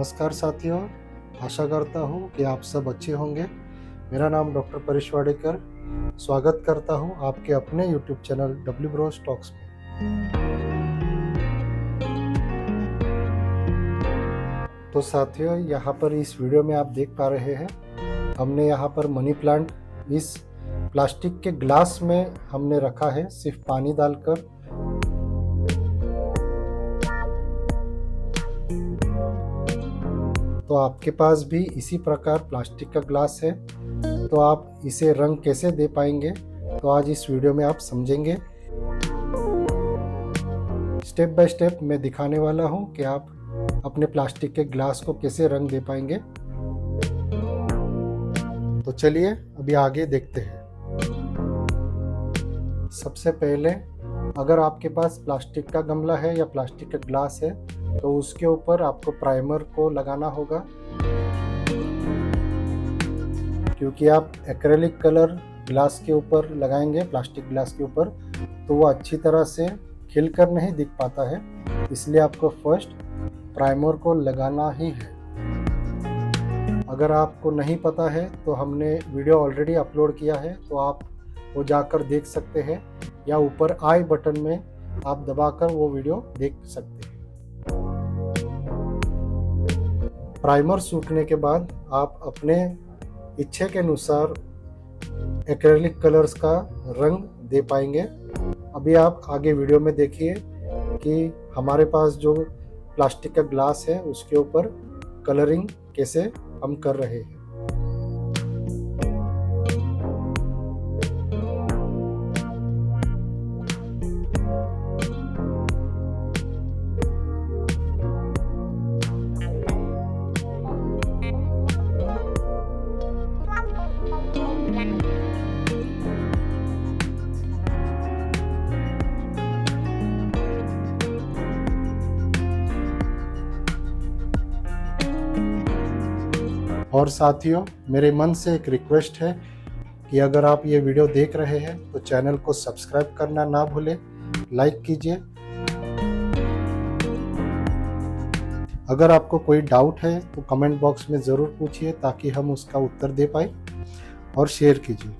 नमस्कार साथियों, आशा करता हूँ कि आप सब अच्छे होंगे। मेरा नाम डॉक्टर परेश वाडेकर। स्वागत करता हूँ आपके अपने YouTube channel W Bros talks में। तो साथियों, यहाँ पर इस वीडियो में आप देख पा रहे हैं, हमने यहाँ पर मनी प्लांट इस प्लास्टिक के ग्लास में हमने रखा है, सिर्फ पानी डालकर। तो आपके पास भी इसी प्रकार प्लास्टिक का ग्लास है, तो आप इसे रंग कैसे दे पाएंगे, तो आज इस वीडियो में आप समझेंगे। स्टेप बाय स्टेप मैं दिखाने वाला हूं कि आप अपने प्लास्टिक के ग्लास को कैसे रंग दे पाएंगे। तो चलिए अभी आगे देखते हैं। सबसे पहले, अगर आपके पास प्लास्टिक का गमला है या प्लास्टिक का ग्लास है, तो उसके ऊपर आपको प्राइमर को लगाना होगा। क्योंकि आप एक्रेलिक कलर ग्लास के ऊपर लगाएंगे, प्लास्टिक ग्लास के ऊपर, तो वो अच्छी तरह से खिलकर नहीं दिख पाता है, इसलिए आपको फर्स्ट प्राइमर को लगाना ही है। अगर आपको नहीं पता है तो हमने वीडियो ऑलरेडी अपलोड किया है, तो आप वो जाकर देख सकते हैं, या ऊपर आई बटन में आप दबाकर वो वीडियो देख सकते हैं। प्राइमर सूखने के बाद आप अपने इच्छे के अनुसार एक्रेलिक कलर्स का रंग दे पाएंगे। अभी आप आगे वीडियो में देखिए कि हमारे पास जो प्लास्टिक का ग्लास है उसके ऊपर कलरिंग कैसे हम कर रहे हैं। और साथियों, मेरे मन से एक रिक्वेस्ट है कि अगर आप ये वीडियो देख रहे हैं तो चैनल को सब्सक्राइब करना ना भूलें, लाइक कीजिए। अगर आपको कोई डाउट है तो कमेंट बॉक्स में ज़रूर पूछिए, ताकि हम उसका उत्तर दे पाए, और शेयर कीजिए।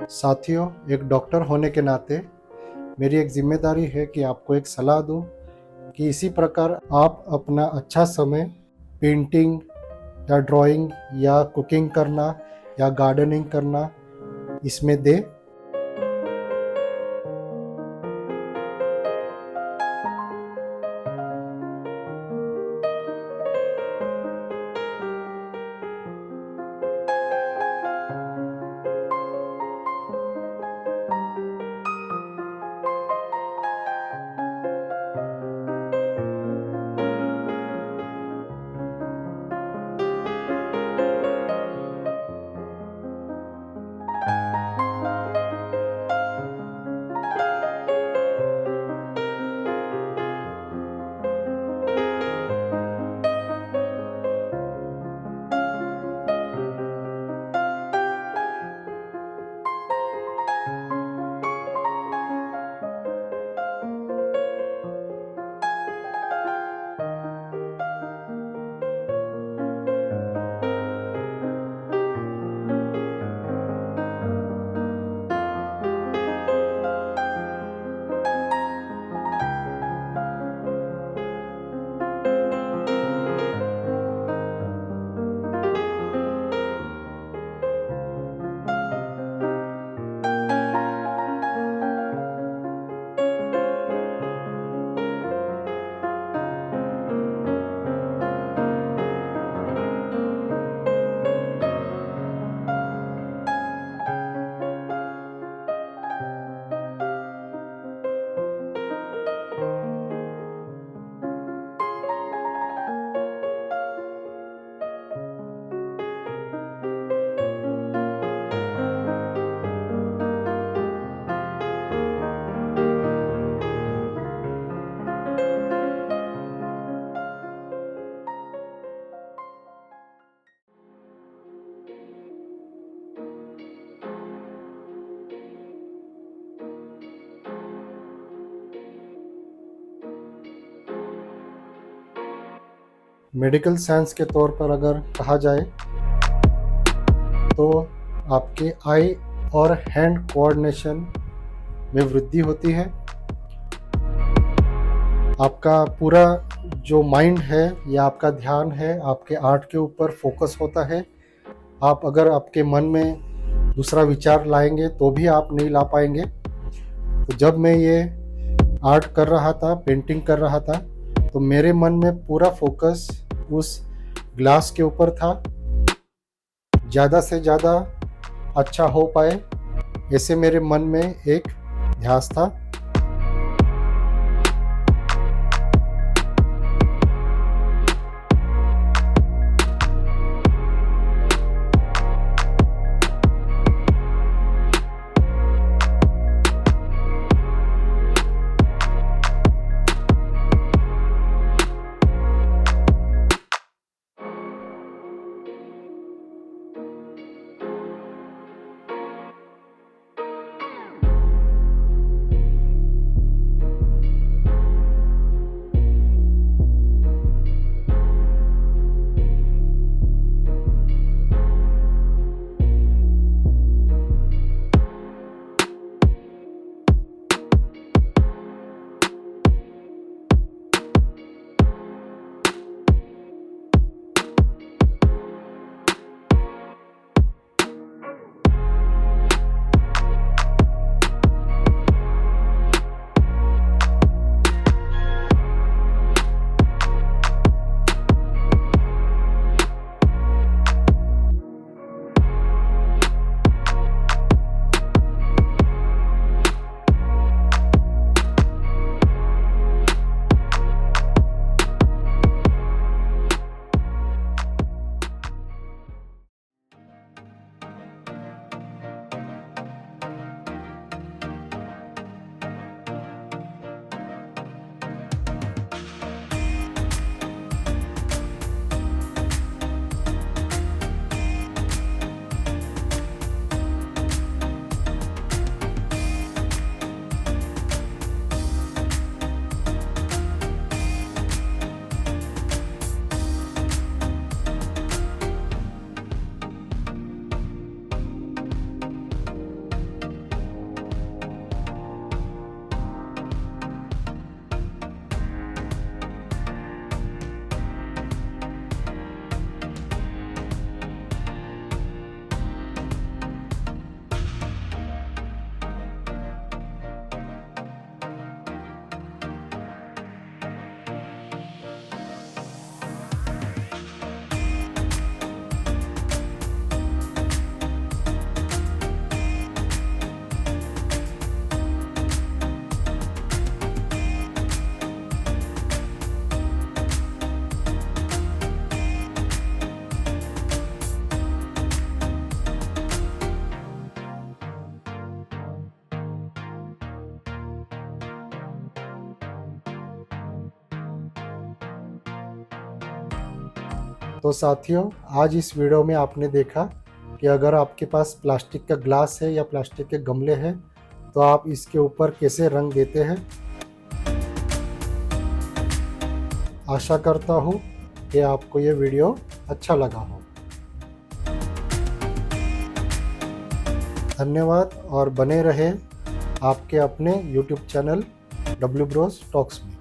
साथियों, एक डॉक्टर होने के नाते मेरी एक जिम्मेदारी है कि आपको एक सलाह दूं कि इसी प्रकार आप अपना अच्छा समय पेंटिंग या ड्राइंग या कुकिंग करना या गार्डनिंग करना इसमें दें। मेडिकल साइंस के तौर पर अगर कहा जाए तो आपके आई और हैंड कोऑर्डिनेशन में वृद्धि होती है। आपका पूरा जो माइंड है या आपका ध्यान है आपके आर्ट के ऊपर फोकस होता है। आप अगर आपके मन में दूसरा विचार लाएंगे तो भी आप नहीं ला पाएंगे। तो जब मैं ये आर्ट कर रहा था, पेंटिंग कर रहा था, तो मेरे मन में पूरा फोकस उस ग्लास के ऊपर था। ज़्यादा से ज़्यादा अच्छा हो पाए ऐसे मेरे मन में एक ध्यास था। तो साथियों, आज इस वीडियो में आपने देखा कि अगर आपके पास प्लास्टिक का ग्लास है या प्लास्टिक के गमले हैं तो आप इसके ऊपर कैसे रंग देते हैं। आशा करता हूँ कि आपको ये वीडियो अच्छा लगा हो। धन्यवाद और बने रहे आपके अपने YouTube channel W Bros Talks में।